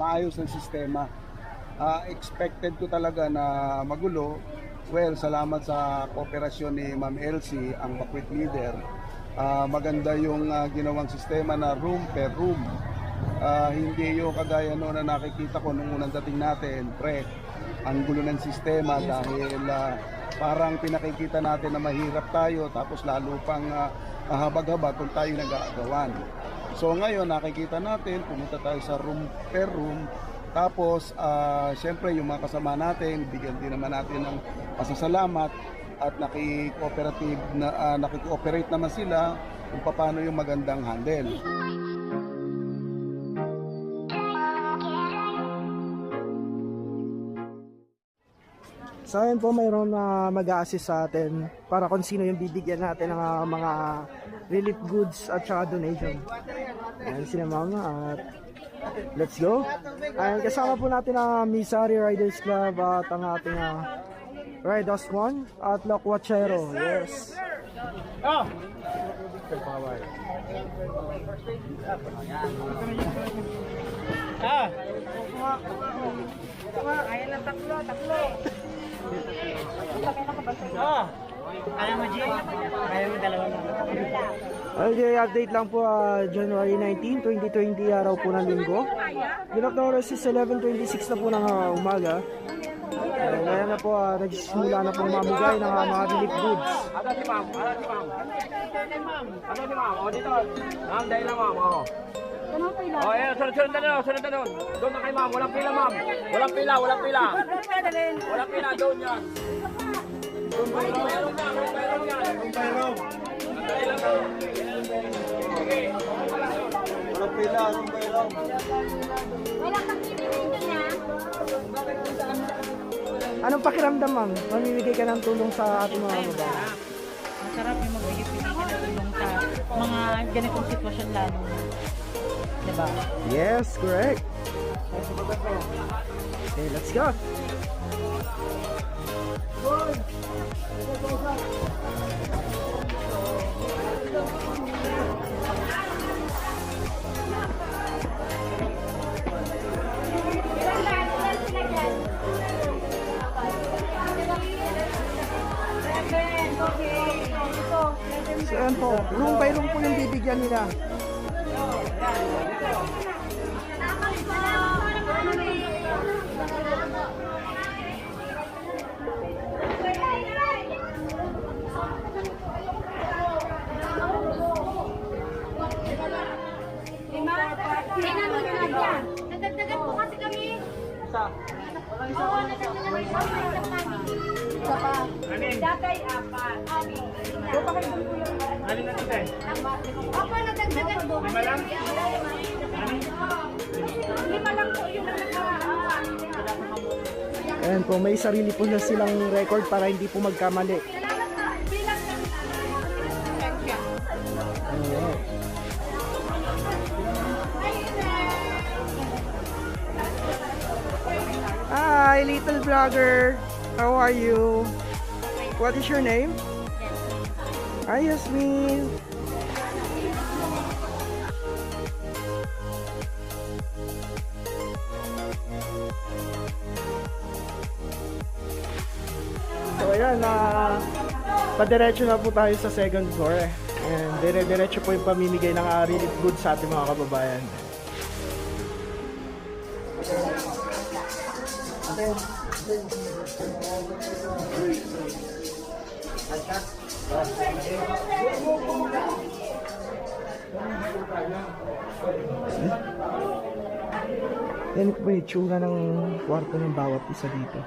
maayos ng sistema. Expected ko talaga na magulo. Well, salamat sa kooperasyon ni Ma'am Elsie, ang Bakwit leader. Maganda yung ginawang sistema na room per room. Hindi yung kagaya noon na nakikita ko nung unang dating natin, ang gulo ng sistema dahil parang pinakikita natin na mahirap tayo tapos lalo pang habag-habag kung tayo nag-aagawan. So ngayon nakikita natin, pumunta tayo sa room per room. Tapos, syempre yung mga kasama natin, bigyan din naman natin ng pasasalamat at nakikooperate naman sila kung paano yung magandang handle. So ayun po, mayroon na mag-a-assist sa atin para kung sino yung bibigyan natin ng mga relief goods at saka donation. Ayan sila mama at let's go. Ayan, kasama po natin ang Misari Riders Club at ang ating Riders 1 at Lakwachero. Yes. Oh! Kaya ng tatlo. Kaya mo, G? Kaya mo dalawa lang. Okay, update lang po, January 19, 2020, araw po ng linggo. Good of the oras is 11:26 na po ng umaga. Ngayon na po, nagsisimula na po mamigay ng mga relief goods. Ano si ma'am? O, dito. Ma'am, dahil lang ma'am. O, ayan, sunod na doon. Doon na kay ma'am. Walang pila, ma'am. Walang pila. Walang pila, doon yan. Mayroon yan. Okay. Walang pila, Walang pagkinitin niya. Anong pakiramdam, ma'am? Mamimigay ka ng tulong sa ating mga babae. Masarap yung magbigay-bigay ka ng tulong sa mga ganitong sitwasyon lalo. Diba? Yes, correct. Okay, let's go. So yan po, room by room po yung bibigyan nila. Nadagdagan po kasi kami. Oo, nadagdagan kami. Isa pa. Datay, apat. Alin na dito eh? Opo, nadagdagan po. Lima lang? Lima lang po yung nakaraan. Ayan po, may sarili po na silang record para hindi po magkamali. Alright. Hi, little vlogger. How are you? What is your name? Hi, Yasmin. So ayan, padiretso na po tayo sa second floor. And dire-diretso po yung pamimigay ng relief goods sa ating mga kababayan. Yan po yung itsura ng kwarto ng bawat isa dito.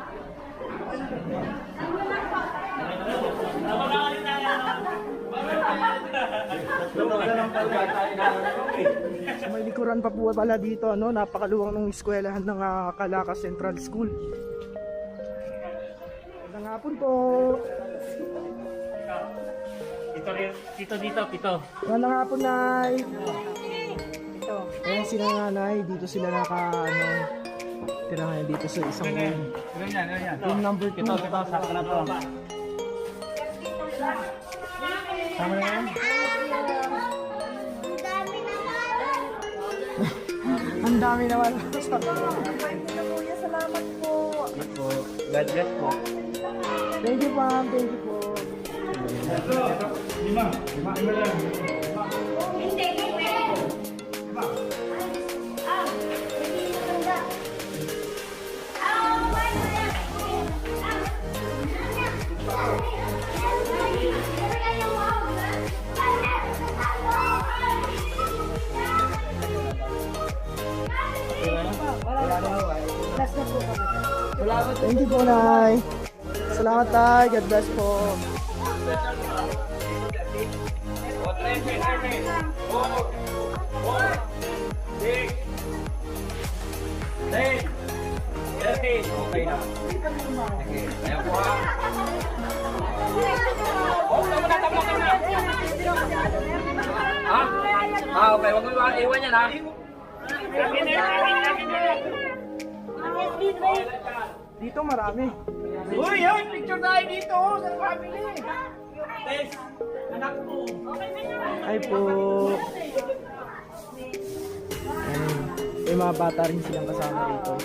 So may likuran pa po pala dito, no? Napakaluwang ng eskwelahan ng Calaca Central School. Magandang hapon po. Pito. Magandang hapon, Nay. Ayan sila nanay, dito sila tira ngayon dito sa isang room. Room number 2. Saka na to. Tama na yan? Ano Ang dami naman. Salamat po. God bless po. Thank you, ma'am. Thank you po. Thank you po, Nay. Salamat, Tay. God bless po. Okay na. Sige. Ayan po ha. Oh, tama na. Ha? Okay. Huwag mo iwan yan ha. Dito marami. Uy, yun! Picture tayo dito sa family. Anak mo. Ay po. Ayun. May mga bata rin silang kasama dito.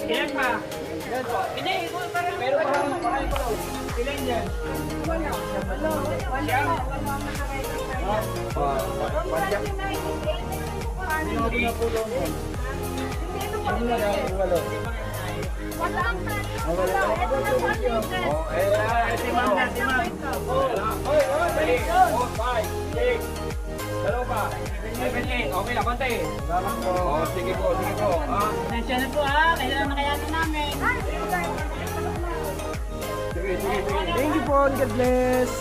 Ilan pa? Ilan po? Hindi, pero parang ilan yan? Siyam? Hindi na po doon. Ano na lang? Walo. Si ma'am na, si ma'am. 5, 6. Dalawa pa. 7, 8. Okay na, konti. Salamat po. Sige po, sige po. Nasya na po kailangan makayanan namin. Sige, sige, sige. Thank you po. God bless.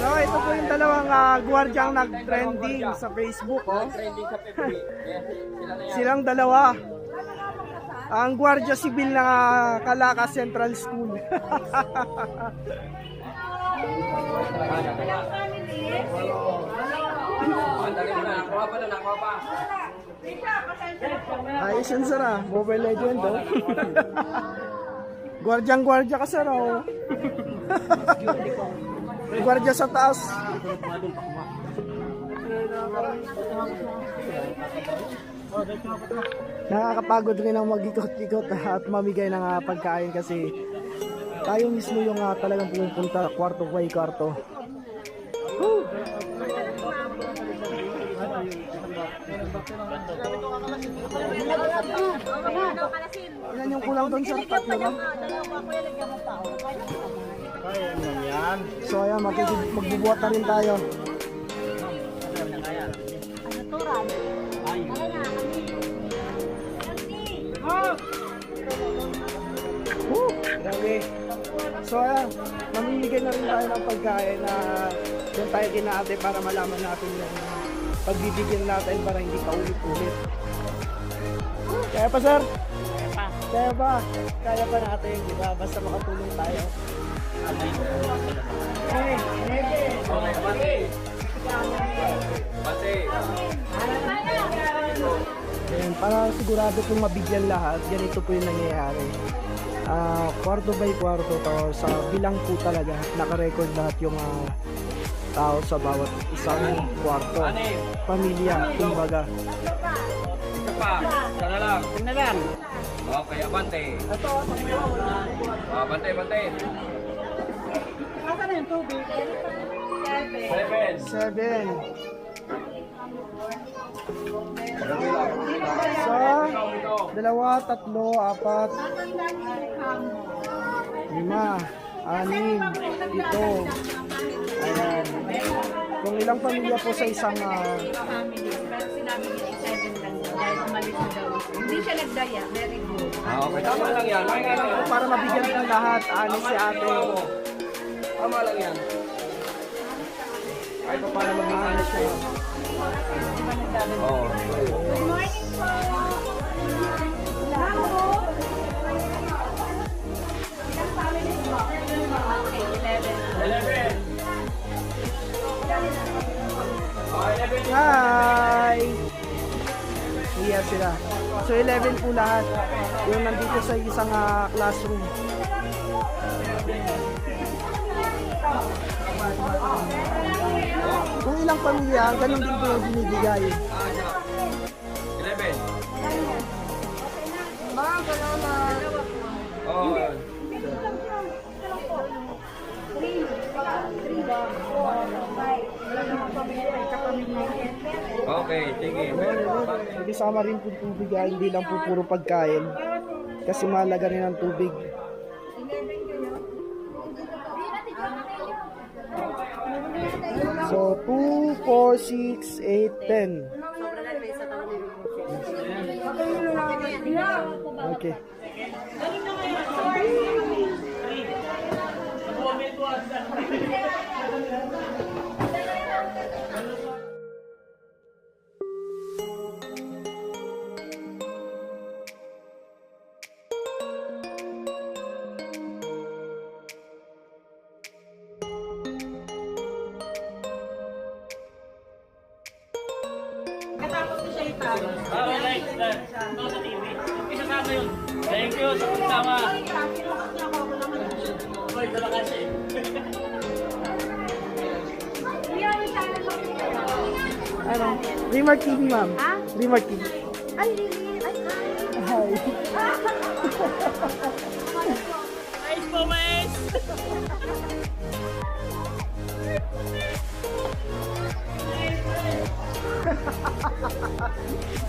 So, ito po yung dalawang gwardyang nag-trending sa Facebook. Oh. Trending sa FB. Yes, sila na yan. Silang dalawa. Ang Guardia Civil ng Calaca Central School. Dali mo na, nakuha pa na, nakuha pa. Ayos yun, sir, ah. Mobile Legend, oh. Gwardyang-gwardya ka, sir, oh. Gwardya sa taas. Nakakapagod rin ang mag-ikot-ikot at mamigay ng pagkain kasi tayo mismo yung talagang pumupunta kwarto by kwarto. Woo! Ilan yung kulang doon, sir? Tatlo ba? So ayan, magbubuhat na rin tayo. Grabe. So ayan, mamimigay na rin tayo ng pagkain na doon tayo kinaate para malaman natin yung pagbibigyan natin para hindi pa ulit-ulit. Kaya pa, sir? Kaya pa. Kaya pa natin, di ba? Basta makatulong tayo. Hey, Ayan, para sigurado kung mabigyan lahat, ganito po yung nangyayari. Kwarto by kwarto to, sa bilang po talaga, nakarecord lahat yung tao sa bawat isang kwarto. Pamilya, kumbaga. Isa pa, sana lang. Sana lang. Okay, abante. Abante, abante. Nasaan na yung tubig? 7. 7. So, 2, 3, 4, 5, 6, 7, 8, 9, 10, 11, 12, ayan. Kung ilang pamilya po sa isang Family. Pero sinabi niya 7 lang daw. Dahil umalis na daw. Hindi siya nagdaya. Very good. Okay, tama lang yan. para mabigyan ng lahat, si ate. Tama lang yan. Kahit pa para mag-aanis siya. Oo. Good morning po. Ilang families mo? Okay, 11. 11. Oh, 11. Hi! Iya sila. So 11 po lahat. Yung nandito sa isang classroom. Kung ilang pamilya, ganun din po yung binibigay. 11. Oh. Okay, sige. Kasama rin po tubig, hindi lang po puro pagkain. Kasi mahalaga rin ang tubig. So, 2, 4, 6, 8, 10. Okay. Thank you sa pagsama. Ano? Remark TV, ma'am. Ha? Remark TV. Ay, really? Ay, Hi. Nice po, mais!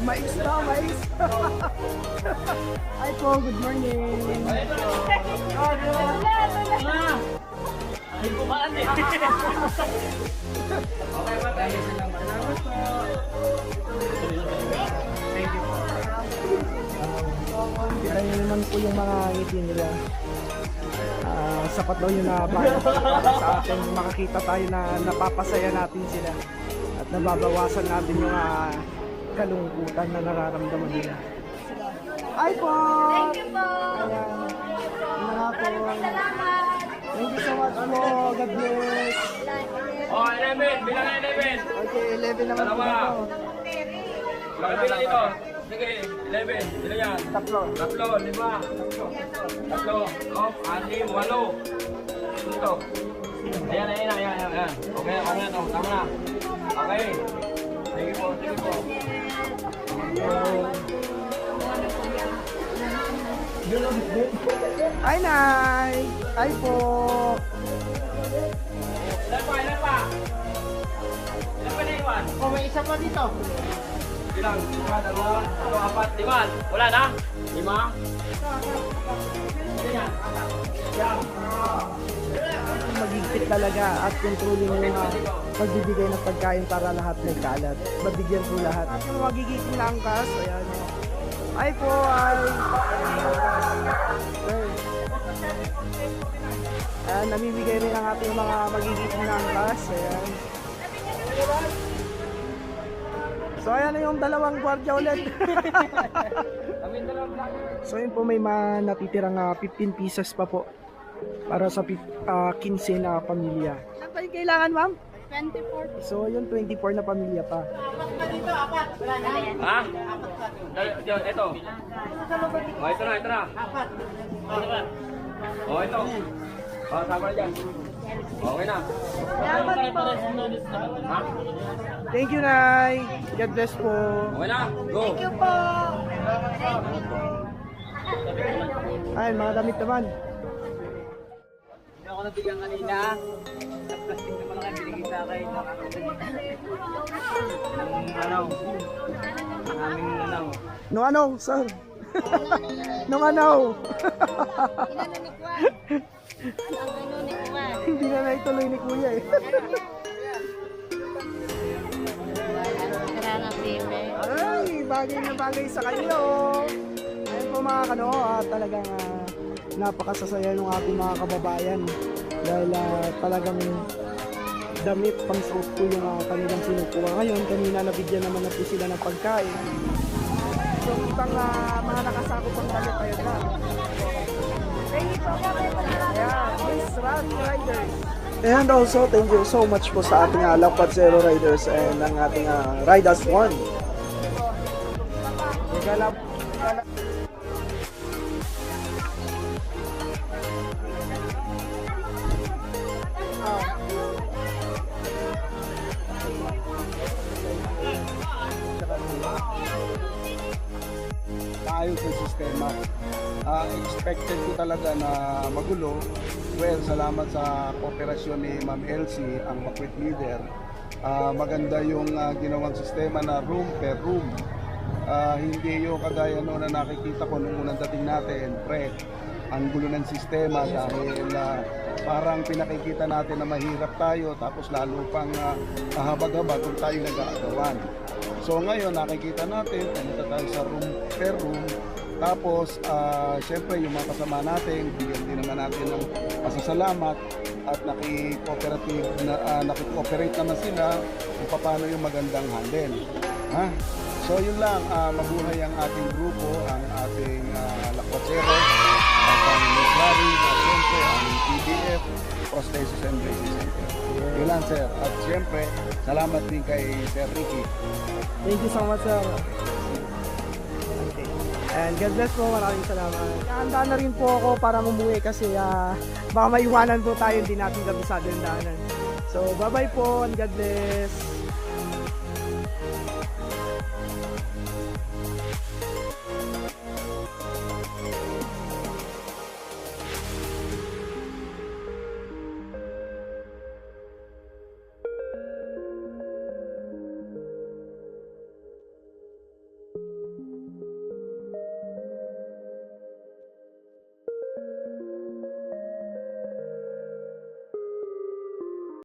Mais na, mais. Hi po, good morning. Ay, kumaan eh. Okay ba tayo sila? Thank you. Kaya naman po yung mga ngiti nila. Sapat daw yun na para sa atin makakita tayo na napapasaya natin sila at nababawasan natin yung kalungkutan na nararamdaman nila. Ay po! thank you po. Ayan. Mga po. Salamat. Thank you so much po. God bless. Oh, 11. Bilang 11. Okay, 11 naman po Dalawa. ako. Bilang dito. Sige, 11. Bilang yan. Tatlo. 3, 5. 3. Off. 6, 8. Ito. Ayan. Okay na to. Tama na. Okay. Sige po. Hi, Nay! Hi po! Ilan pa? Ilan pa na iwan? Oh, may isa pa dito. Bilang, 1, 2, 3, 4, 5. Wala na? 5. Magigpit talaga at kontrolin mo yung pagbibigay ng pagkain para lahat may kalat. Mabigyan po lahat. Magiging na ang kas. Ayan. Hi po! Hi! Ayan, namimigay rin ang ating mga magiging na ang kas. Ayan. So ayan na yung dalawang gwardiya ulit. So yun po, may natitirang 15 pieces pa po para sa 15 na pamilya. Saan pa yung kailangan, ma'am? 24. So yun, 24 na pamilya pa. Ha? Ito. Oh, ito na. Oh, ito. Oh, sama na dyan. Okay na. Ha? Thank you, Nay. God bless po. Okay na. Go. Thank you po. Ay, mga damit naman. Hindi ako nabigyan kanina. Sa plastic naman lang binigay sa akin. Nung ano, sir? Nung ano? Hindi na naituloy ni Kuya eh. Ay, bagay na bagay sa kanyo. Ayun po mga kano, talagang napakasasaya ng ating mga kababayan. Dahil talagang damit pang suot po yung kanilang sinukuha. Ngayon, kanina nabigyan naman na po sila ng pagkain. So, ibang mga nakasakop ang damit ayun na. Yeah, Miss Rally Riders. And also, thank you so much po sa ating Lapad Zero Riders and ang ating Ride As One. maayos na sistema. Expected ko talaga na magulo. Well, salamat sa kooperasyon ni Ma'am Elsie, ang bakwet leader. Maganda yung ginawang sistema na room per room. Hindi yung kagaya noon na nakikita ko nung unang dating natin, ang gulo ng sistema dahil parang pinakikita natin na mahirap tayo tapos lalo pang kahabag-habag kung tayo nag-aagawan. So ngayon nakikita natin, pumunta tayo sa room per room, tapos syempre yung mga kasama natin, bigyan din naman natin ng pasasalamat at nakikooperate naman sila kung paano yung magandang handle. So yun lang, mabuhay ang ating grupo, ang ating lakwasero, at ang lemery, at siyempre ang PDF, Prosthesis and Braces Center. Yun lang sir, at siyempre salamat din kay Sir Ricky. Thank you so much, sir. Okay. And God bless po, maraming salamat. Handa na rin po ako para umuwi kasi baka maiwanan po tayo, hindi natin kabisado yung daanan. So bye bye po and God bless.